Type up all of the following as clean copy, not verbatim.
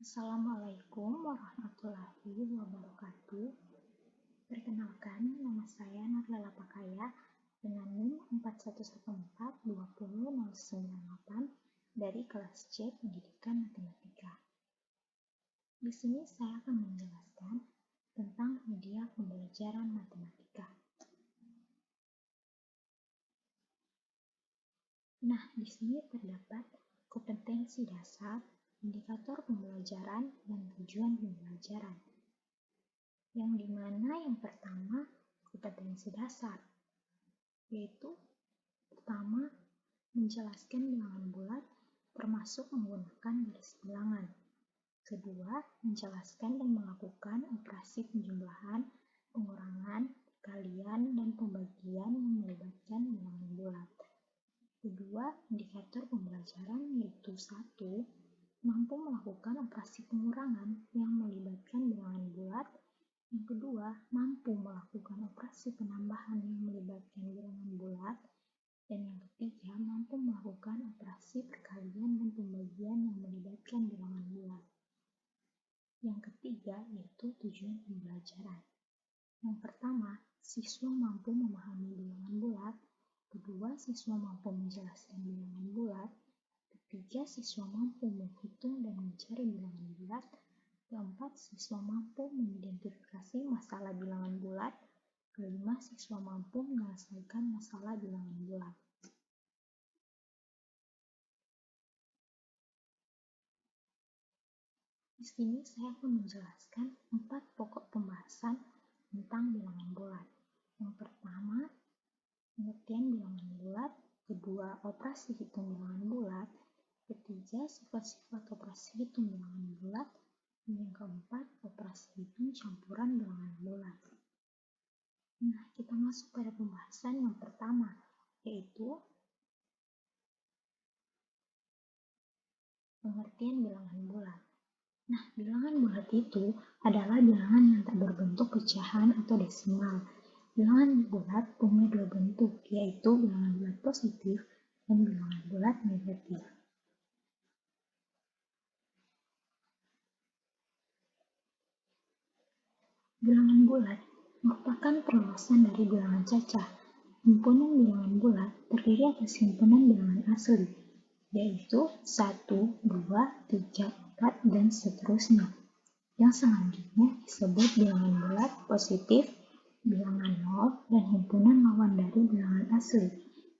Assalamualaikum warahmatullahi wabarakatuh. Perkenalkan, nama saya Nurlela Pakaya dengan NIM 41142098 dari kelas C Pendidikan Matematika. Di sini saya akan menjelaskan tentang media pembelajaran matematika. Nah, di sini terdapat kompetensi dasar, indikator pembelajaran, dan tujuan pembelajaran. Yang dimana yang pertama kompetensi dasar, yaitu pertama menjelaskan bilangan bulat termasuk menggunakan garis bilangan. Kedua, menjelaskan dan melakukan operasi penjumlahan, pengurangan, perkalian, dan pembagian yang melibatkan bilangan bulat. Kedua, indikator pembelajaran yaitu 1. Mampu melakukan operasi pengurangan yang melibatkan bilangan bulat. Yang kedua, mampu melakukan operasi penambahan yang melibatkan bilangan bulat. Dan yang ketiga, mampu melakukan operasi perkalian dan pembagian yang melibatkan bilangan bulat. Yang ketiga, yaitu tujuan pembelajaran. Yang pertama, siswa mampu memahami bilangan bulat. Kedua, siswa mampu menjelaskan bilangan bulat. Ketiga, siswa mampu menghitung dan mencari bilangan bulat. Keempat, siswa mampu mengidentifikasi masalah bilangan bulat. Kelima, siswa mampu menyelesaikan masalah bilangan bulat. Di sini saya akan menjelaskan 4 pokok pembahasan tentang bilangan bulat. Yang pertama, pengertian bilangan bulat. Kedua, operasi hitung bilangan bulat. Ketiga, sifat-sifat operasi hitung bilangan bulat. Dan yang keempat, operasi hitung campuran bilangan bulat. Nah, kita masuk pada pembahasan yang pertama, yaitu pengertian bilangan bulat. Nah, bilangan bulat itu adalah bilangan yang tak berbentuk pecahan atau desimal. Bilangan bulat punya dua bentuk, yaitu bilangan bulat positif dan bilangan bulat negatif. Bilangan bulat merupakan perluasan dari bilangan cacah. Himpunan bilangan bulat terdiri atas himpunan bilangan asli, yaitu 1, 2, 3, 4, dan seterusnya. Yang selanjutnya disebut bilangan bulat positif, bilangan nol, dan himpunan lawan dari bilangan asli,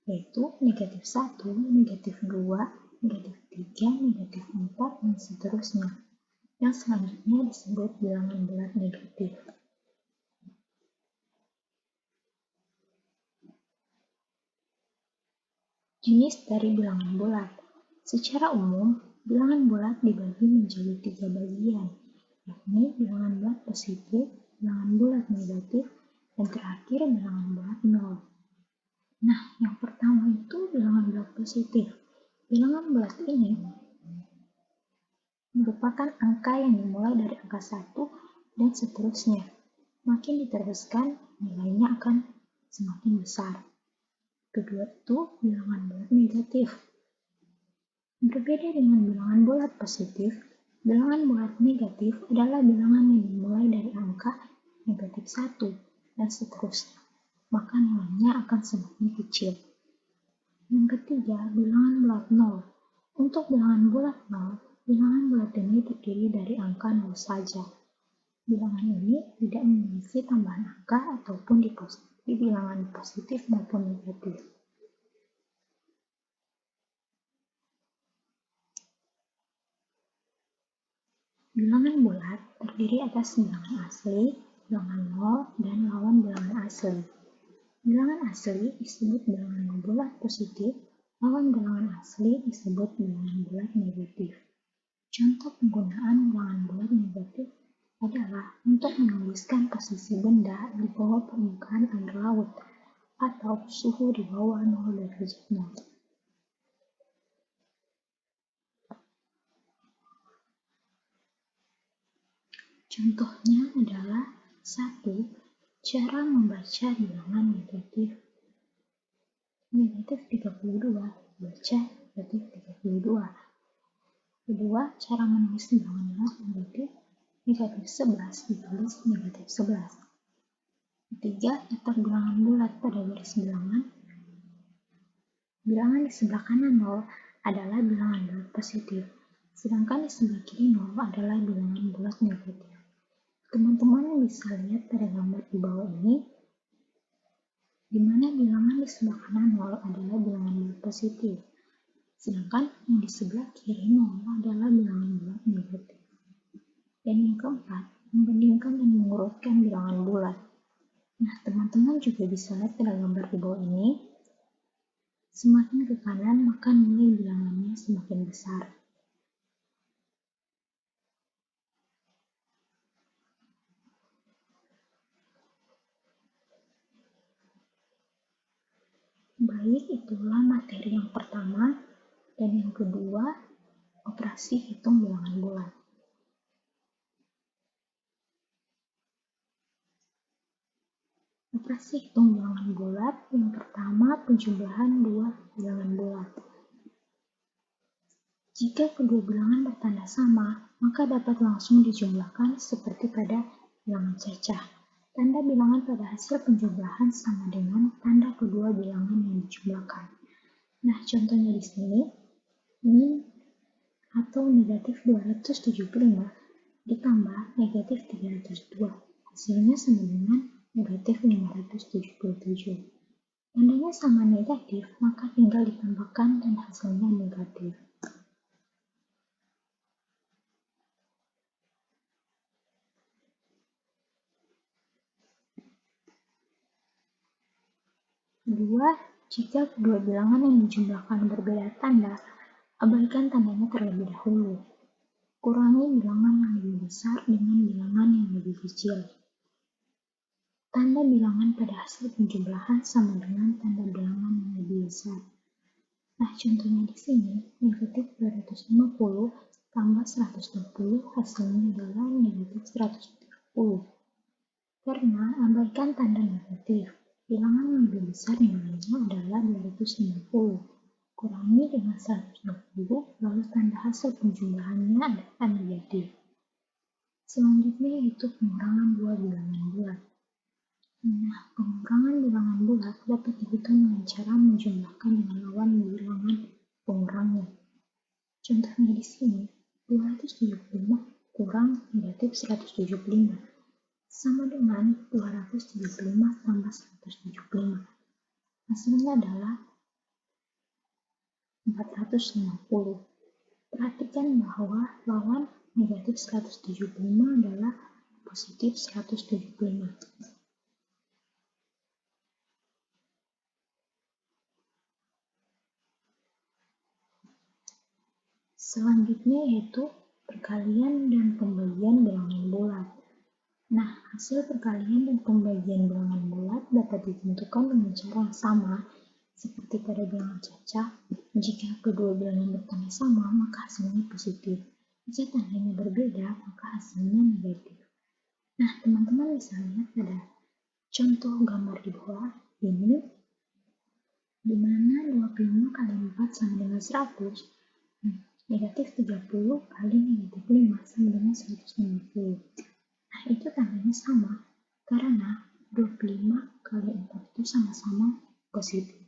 yaitu negatif 1, negatif 2, negatif 3, negatif 4, dan seterusnya. Yang selanjutnya disebut bilangan bulat negatif. Jenis dari bilangan bulat. Secara umum, bilangan bulat dibagi menjadi 3 bagian, yakni bilangan bulat positif, bilangan bulat negatif, dan terakhir bilangan bulat nol. Nah, yang pertama itu bilangan bulat positif. Bilangan bulat ini merupakan angka yang dimulai dari angka 1 dan seterusnya. Makin diteruskan, nilainya akan semakin besar. Kedua itu bilangan bulat negatif. Berbeda dengan bilangan bulat positif, bilangan bulat negatif adalah bilangan yang dimulai dari angka negatif 1 dan seterusnya, maka nilainya akan semakin kecil. Yang ketiga, bilangan bulat nol. Untuk bilangan bulat nol, bilangan bulat ini terdiri dari angka 0 saja. Bilangan ini tidak memiliki tambahan angka ataupun di bilangan positif maupun negatif. Bilangan bulat terdiri atas bilangan asli, bilangan nol, dan lawan bilangan asli. Bilangan asli disebut bilangan bulat positif, lawan bilangan asli disebut bilangan bulat negatif. Contoh penggunaan bilangan bulat negatif adalah untuk menuliskan posisi benda di bawah permukaan air laut atau suhu di bawah 0 derajat nol. Contohnya adalah 1. Cara membaca bilangan negatif. Negatif 32, baca negatif 32. Kedua, cara menulis bilangan bulat negatif. Negatif 11 ditulis negatif 11. Ketiga, letak bilangan bulat pada garis bilangan. Bilangan di sebelah kanan 0 adalah bilangan bulat positif, sedangkan di sebelah kiri 0 adalah bilangan bulat negatif. Teman-teman bisa lihat pada gambar di bawah ini, di mana bilangan di sebelah kanan 0 adalah bilangan bulat positif, sedangkan yang di sebelah kiri 0 adalah bilangan bulat negatif. Dan yang keempat, membandingkan dan mengurutkan bilangan bulat. Nah, teman-teman juga bisa lihat pada gambar di bawah ini, semakin ke kanan maka nilai bilangannya semakin besar. Baik, itulah materi yang pertama, dan yang kedua, operasi hitung bilangan bulat. Operasi hitung bilangan bulat, yang pertama penjumlahan dua bilangan bulat. Jika kedua bilangan bertanda sama, maka dapat langsung dijumlahkan seperti pada bilangan cacah. Tanda bilangan pada hasil penjumlahan sama dengan tanda kedua bilangan yang dijumlahkan. Nah, contohnya di sini, min atau negatif 275 ditambah negatif 302. Hasilnya sama dengan negatif 577. Tandanya sama negatif, maka tinggal ditambahkan dan hasilnya negatif. Kedua, jika kedua bilangan yang dijumlahkan berbeda tanda, abaikan tandanya terlebih dahulu. Kurangi bilangan yang lebih besar dengan bilangan yang lebih kecil. Tanda bilangan pada hasil penjumlahan sama dengan tanda bilangan yang lebih besar. Nah, contohnya di sini, negatif 250 tambah 160 hasilnya adalah negatif 130. Karena abaikan tanda negatif, bilangan yang lebih besar nilainya adalah 250. Kurangi dengan 160, lalu tanda hasil penjumlahannya adalah negatif. Selanjutnya yaitu pengurangan dua bilangan bulat. Nah, pengurangan bilangan bulat dapat dihitung dengan cara menjumlahkan dengan lawan bilangan pengurangnya. Contohnya di sini, 275 kurang negatif 175 sama dengan 275 tambah 175. Hasilnya adalah 450. Perhatikan bahwa lawan negatif 175 adalah positif 175. Selanjutnya yaitu perkalian dan pembagian bilangan bulat. Nah, hasil perkalian dan pembagian bilangan bulat dapat ditentukan dengan cara yang sama seperti pada bilangan cacah. Jika kedua bilangan bertanda sama, maka hasilnya positif. Jika tandanya berbeda, maka hasilnya negatif. Nah, teman-teman bisa lihat pada contoh gambar di bawah ini, di mana 25 kali 4 sama dengan 100. Negatif 30 kali negatif 5 sama dengan 150. Nah, itu tandanya sama, karena 25 kali 4 itu sama-sama positif.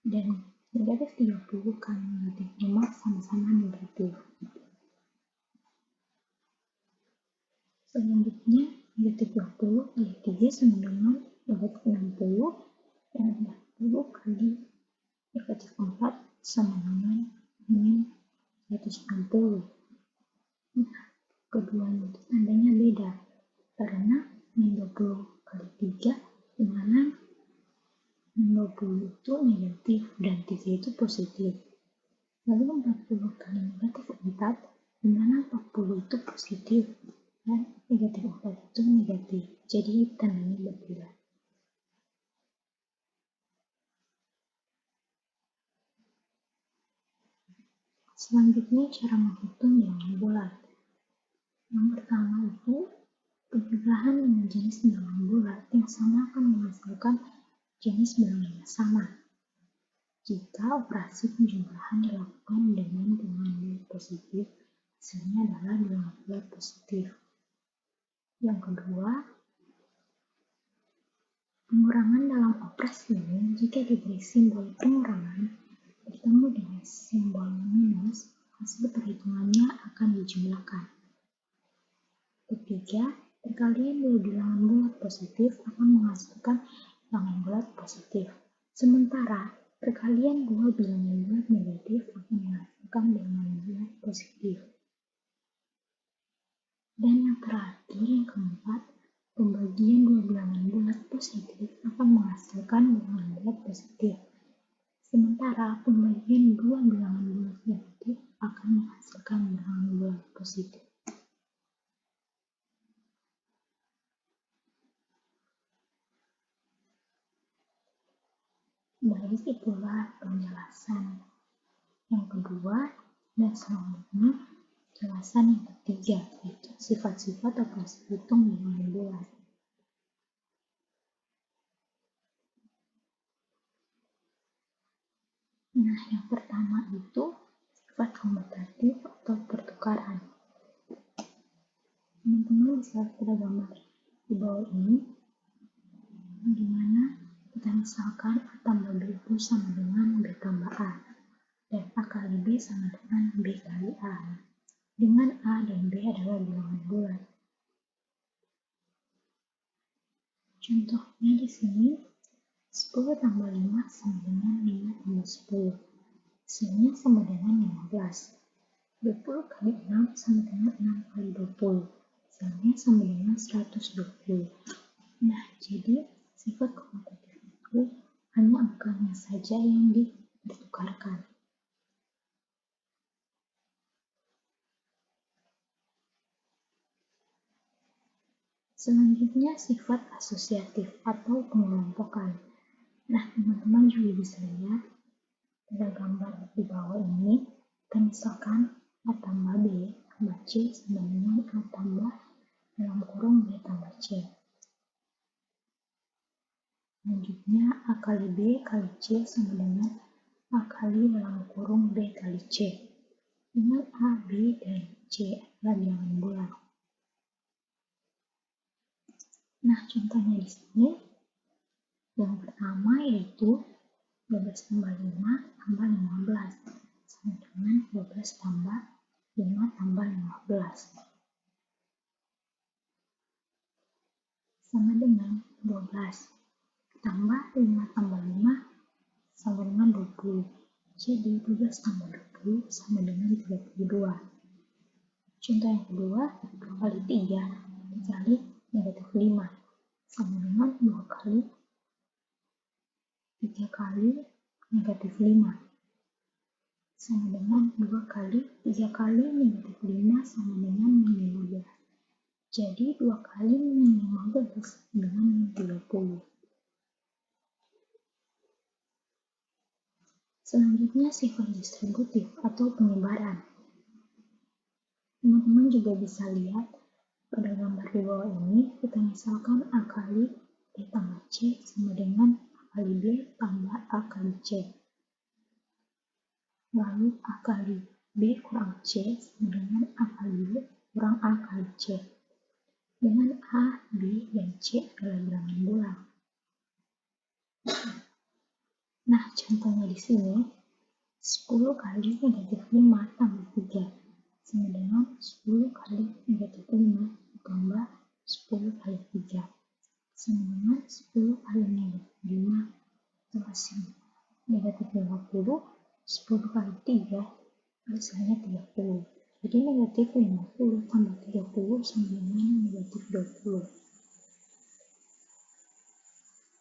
Dan negatif 30 kali negatif 5 sama-sama negatif. Selanjutnya, negatif 20 kali 3 sama dengan negatif 60. Dan 40 kali negatif 4 sama dengan min 160. Nah, keduanya itu tandanya beda, karena min 20 kali 3 di mana min 20 itu negatif dan 3 itu positif. Lalu 40 kali negatif 4 di mana 40 itu positif dan negatif 4 itu negatif. Jadi tandanya berbeda. Selanjutnya cara menghitung bilangan bulat. Yang pertama itu penjumlahan dengan jenis bilangan bulat yang sama akan menghasilkan jenis bilangan yang sama jika operasi penjumlahan dilakukan dengan bilangan bulat positif hasilnya adalah bilangan bulat positif. Yang kedua, pengurangan dalam operasi ini jika diberi simbol pengurangan bertemu dengan simbol minus, hasil perhitungannya akan dijumlahkan. Ketiga, perkalian dua bilangan bulat positif akan menghasilkan bilangan bulat positif. Sementara, perkalian dua bilangan bulat negatif akan menghasilkan bilangan bulat positif. Dan yang terakhir, yang keempat, pembagian dua bilangan bulat positif akan menghasilkan bilangan bulat positif. Sementara pembagian dua bilangan bulat negatif akan menghasilkan bilangan bulat positif. Baik, itulah penjelasan yang kedua, dan selanjutnya penjelasan yang ketiga, yaitu sifat-sifat operasi hitung bilangan bulat. Nah, yang pertama itu sifat komutatif atau pertukaran. Teman-teman bisa lihat pada gambar di bawah ini, di mana kita misalkan A tambah B itu sama dengan B tambah A, dan A kali B sama dengan B kali A. Dengan A dan B adalah bilangan bulat. Contohnya di sini, 10 tambah 5 sama dengan 5 tambah 10. Hasilnya sama dengan 15. 20 kali 6 sama dengan 6 kali 20. Hasilnya sama dengan 120. Nah, jadi sifat komutatif itu hanya angkanya saja yang dipertukarkan. Selanjutnya sifat asosiatif atau pengelompokan. Nah, teman-teman juga bisa lihat pada gambar di bawah ini, kita misalkan A tambah B tambah C sama dengan A tambah dalam kurung B tambah C. Selanjutnya A kali B kali C sama dengan A kali dalam kurung B kali C. Dengan A, B, dan C adalah bilangan bulat. Nah, contohnya di sini, yang pertama yaitu 12 tambah 5 tambah 15 sama dengan 12 tambah 5 tambah 15 sama dengan 12 tambah 5 tambah 5 sama dengan 20. Jadi 12 tambah 20 sama dengan 32. Contoh yang kedua, 2 kali 3 dikali negatif 5 sama dengan 2 kali 3 kali negatif 5 sama dengan 2 kali 3 kali negatif 5 sama dengan min 15. Jadi 2 kali min 15 dengan min 30. Selanjutnya sifat distributif atau penyebaran. Teman-teman juga bisa lihat pada gambar di bawah ini, kita misalkan A kali B tambah C sama dengan A kali B tambah A kali C. Lalu A kali B kurang C sama dengan A kali B kurang A kali C. Dengan A, B, dan C adalah bilangan bulat. Nah, contohnya di sini, 10 kali negatif 5 tambah 3 sama dengan 10 kali negatif 5 tambah 10 kali 3 sama dengan 10 kali negatif 5 tambah negatif 50, 10 kali 3 hasilnya 30. Jadi negatif 50 tambah 30 sama dengan negatif 20.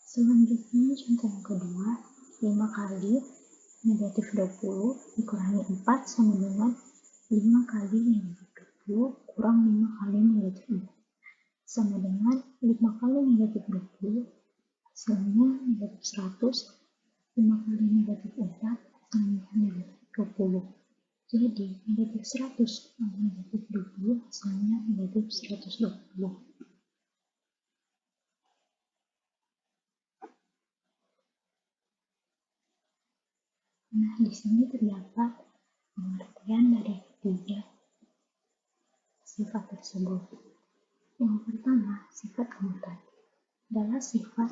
Selanjutnya contoh yang kedua, 5 kali negatif 20 dikurangi 4 sama dengan 5 kali negatif 20 kurang 5 kali negatif 4 sama dengan 5 kali negatif 20 hasilnya negatif 100. 5 kali negatif 4 hasilnya negatif 20. Jadi negatif 100 kali negatif 20 hasilnya negatif 120. Nah, di sini terdapat pengertian dari ketiga sifat tersebut. Yang pertama, sifat komutatif adalah sifat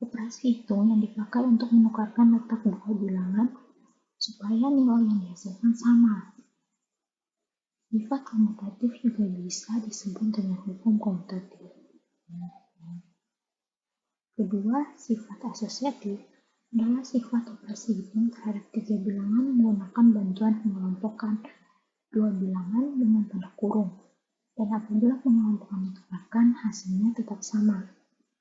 operasi hitung yang dipakai untuk menukarkan letak dua bilangan supaya nilai yang dihasilkan sama. Sifat komutatif juga bisa disebut dengan hukum komutatif. Kedua, sifat asosiatif adalah sifat operasi hitung terhadap tiga bilangan menggunakan bantuan pengelompokan dua bilangan dengan tanda kurung. Dan apabila pengelompokan ditukarkan, hasilnya tetap sama.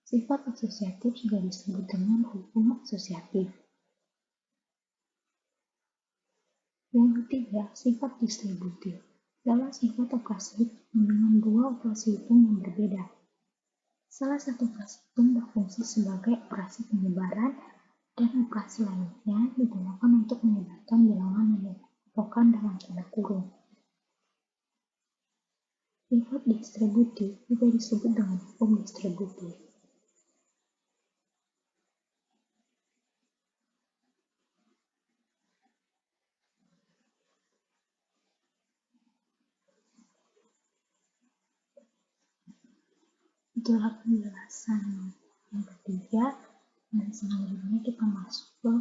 Sifat asosiatif juga disebut dengan hukum asosiatif. Yang ketiga, sifat distributif adalah sifat operasi hitung dengan dua operasi hitung yang berbeda. Salah satu operasi hitung berfungsi sebagai operasi penyebaran dan operasi lainnya digunakan untuk menyebarkan bilangan yang dikelompokkan dalam tanda kurung. Sifat distributif juga disebut dengan hukum distributif. Itulah penjelasan yang ketiga, dan selanjutnya kita masuk ke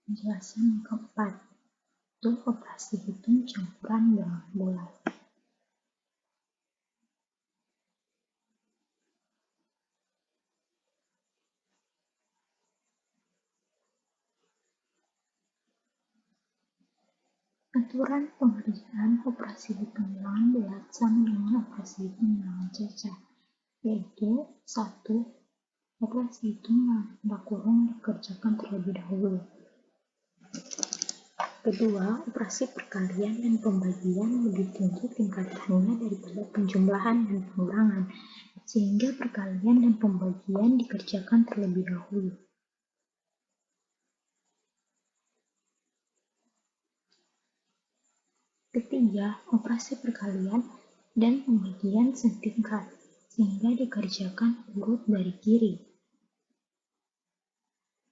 penjelasan yang keempat, yaitu operasi hitung campuran bilangan bulat. Aturan pengerjaan operasi hitung bilangan bulat sama dengan operasi hitung bilangan cacat, yaitu 1. Operasi hitung dalam tanda kurung dikerjakan terlebih dahulu. Kedua, operasi perkalian dan pembagian lebih tinggi tingkatannya daripada penjumlahan dan pengurangan, sehingga perkalian dan pembagian dikerjakan terlebih dahulu. Ketiga, operasi perkalian dan pembagian setingkat, sehingga dikerjakan urut dari kiri.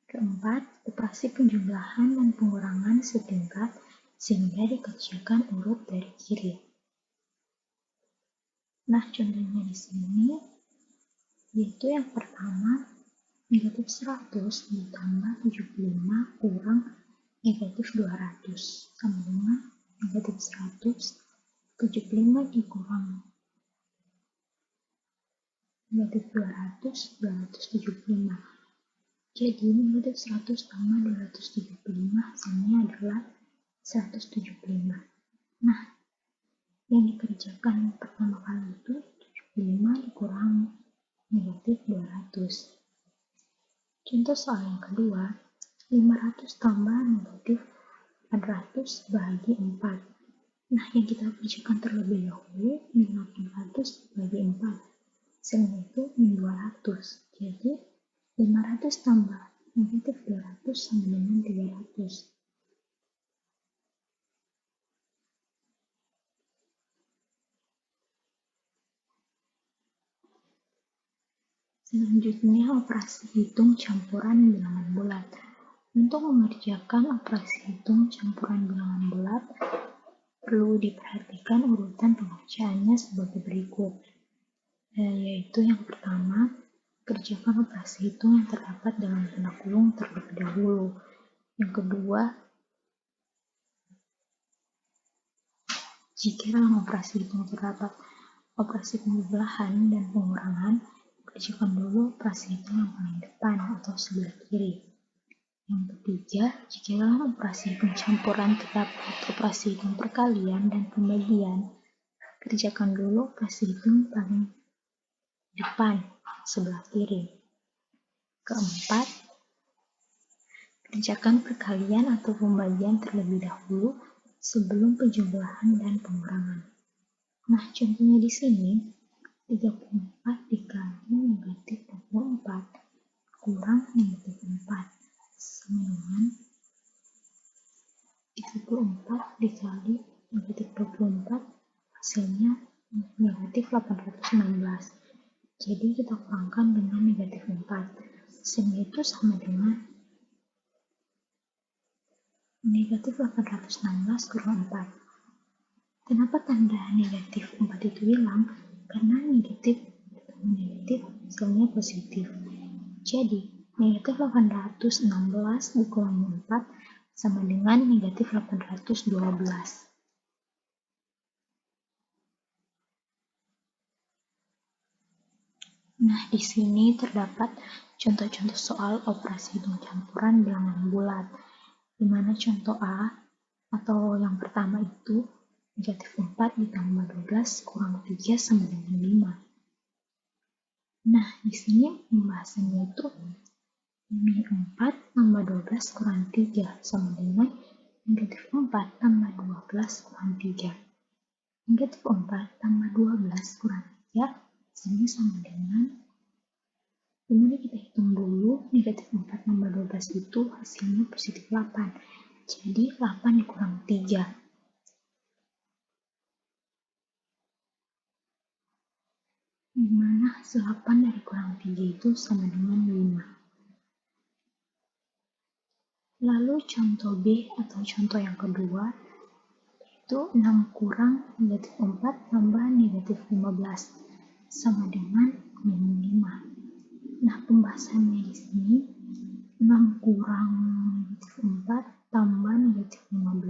Keempat, operasi penjumlahan dan pengurangan setingkat, sehingga dikerjakan urut dari kiri. Nah, contohnya di sini, yaitu yang pertama, negatif 100 ditambah 75 kurang negatif 200 sama dengan negatif 100 75 dikurang negatif 200 275. Jadi negatif 100 tambah 275 hasilnya adalah 175. Nah, yang dikerjakan pertama kali itu 75 dikurang negatif 200. Contoh soal yang kedua, 500 tambah negatif 400 bagi 4. Nah, yang kita kerjakan terlebih dahulu, min 800 bagi 4. Hasilnya itu min 200. Jadi, 500 tambah negatif 200 sama dengan 300. Selanjutnya, operasi hitung campuran bilangan bulat. Untuk mengerjakan operasi hitung campuran bilangan bulat, perlu diperhatikan urutan pengerjaannya sebagai berikut, yaitu yang pertama, kerjakan operasi hitung yang terdapat dalam tanda kurung terlebih dahulu. Yang kedua, jika dalam operasi hitung terdapat operasi penjumlahan dan pengurangan, kerjakan dulu operasi hitung yang paling depan atau sebelah kiri. Yang ketiga, jika dalam operasi hitung campuran terdapat operasi hitung perkalian dan pembagian, kerjakan dulu operasi hitung paling depan, sebelah kiri. Keempat, kerjakan perkalian atau pembagian terlebih dahulu sebelum penjumlahan dan pengurangan. Nah, contohnya di sini, 34 dikali negatif 24 kurang negatif 4 sama dengan 34 dikali negatif 24 hasilnya negatif 816. Jadi kita kurangkan dengan negatif 4. Hasilnya itu sama dengan negatif 816 kurang 4. Kenapa tanda negatif 4 itu hilang? Karena negatif hasilnya positif. Jadi, negatif 816 dikurangi 4 sama dengan negatif 812. Nah, di sini terdapat contoh-contoh soal operasi hitung campuran bilangan bulat, di mana contoh A atau yang pertama itu negatif 4 ditambah 12 kurang 3 sama dengan 5. Nah, di sini pembahasannya itu min 4 tambah 12 kurang 3 sama dengan negatif 4 tambah 12 kurang 3. Negatif 4 tambah 12 kurang 3 ini sama dengan, dimana kita hitung dulu, negatif 4 tambah 12 itu hasilnya positif 8. Jadi 8 dikurang 3. Dimana hasil 8 dari kurang 3 itu sama dengan 5. Lalu contoh B atau contoh yang kedua, itu 6 kurang negatif 4 tambah negatif 15 sama dengan min 5. Nah, pembahasannya di sini 6 kurang negatif 4 tambah negatif 15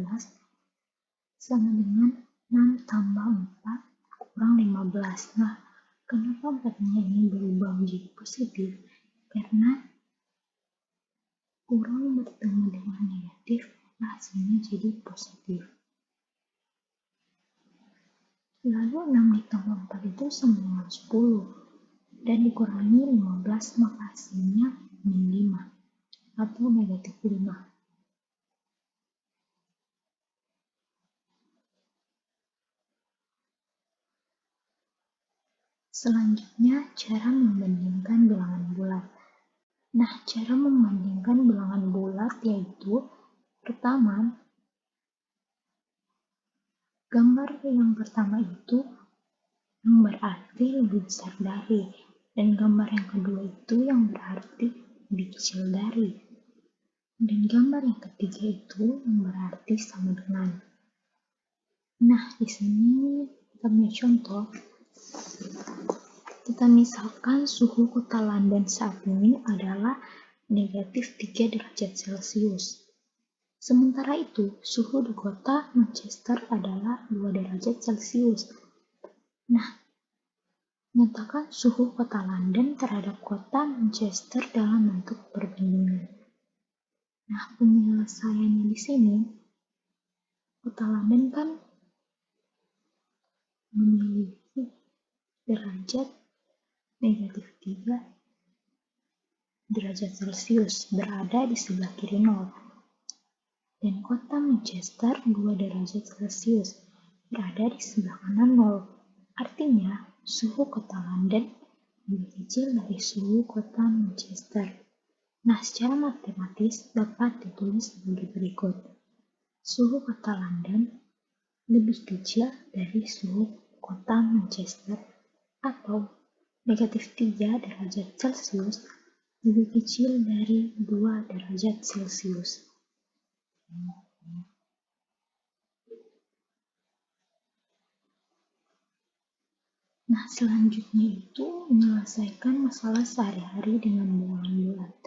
sama dengan 6 tambah 4 kurang 15. Nah, kenapa 4-nya ini berubah menjadi positif? Karena kurang bertemu dengan negatif, hasilnya jadi positif. Lalu 6 ditambah 4 itu sama dengan 10, dan dikurangi 15 maka hasilnya min 5 atau negatif 5. Selanjutnya, cara membandingkan bilangan bulat. Nah, cara membandingkan bilangan bulat yaitu pertama, gambar yang pertama itu yang berarti lebih besar dari, dan gambar yang kedua itu yang berarti lebih kecil dari, dan gambar yang ketiga itu yang berarti sama dengan. Nah, di sini kita punya contoh. Kita misalkan suhu kota London saat ini adalah negatif 3 derajat Celcius. Sementara itu, suhu di kota Manchester adalah 2 derajat Celcius. Nah, nyatakan suhu kota London terhadap kota Manchester dalam bentuk perbandingan. Nah, penyelesaiannya di sini, kota London kan memiliki derajat negatif 3 derajat Celcius berada di sebelah kiri 0. Dan kota Manchester 2 derajat Celcius berada di sebelah kanan 0. Artinya, suhu kota London lebih kecil dari suhu kota Manchester. Nah, secara matematis dapat ditulis sebagai berikut. Suhu kota London lebih kecil dari suhu kota Manchester, atau negatif 3 derajat Celcius lebih kecil dari 2 derajat Celcius. Nah, selanjutnya itu menyelesaikan masalah sehari-hari dengan bilangan bulat.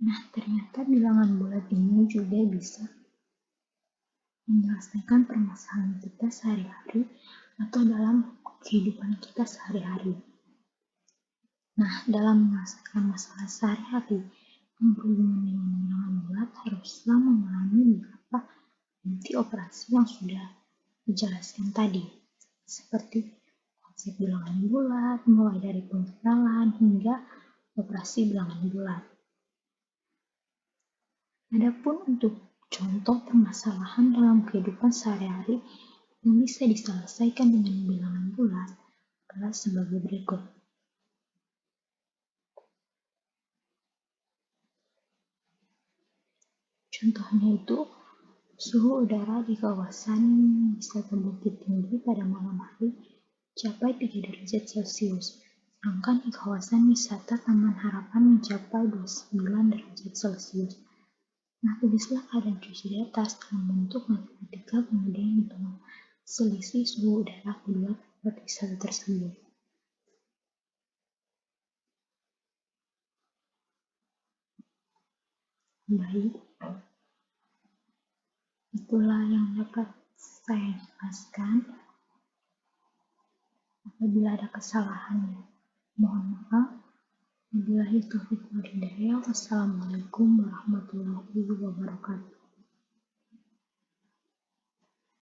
Nah, ternyata bilangan bulat ini juga bisa menyelesaikan permasalahan kita sehari-hari atau dalam kehidupan kita sehari-hari. Nah, dalam menyelesaikan masalah sehari-hari yang berhubungan dengan bilangan bulat haruslah memahami beberapa inti operasi yang sudah dijelaskan tadi, seperti konsep bilangan bulat, mulai dari pengenalan hingga operasi bilangan bulat. Adapun untuk contoh permasalahan dalam kehidupan sehari-hari yang bisa diselesaikan dengan bilangan bulat adalah sebagai berikut. Contohnya itu, suhu udara di kawasan wisata Bukit Tinggi pada malam hari mencapai 3 derajat Celcius, sedangkan di kawasan wisata Taman Harapan mencapai 29 derajat Celcius. Nah, tulislah keadaan cuaca di atas dalam bentuk matematika kemudian hitungan selisih suhu udara kedua lapisan tersebut. Baik, itulah yang dapat saya jelaskan. Apabila ada kesalahan, mohon maaf. Wabillahi taufiq wal hidayah. Wassalamualaikum warahmatullahi wabarakatuh.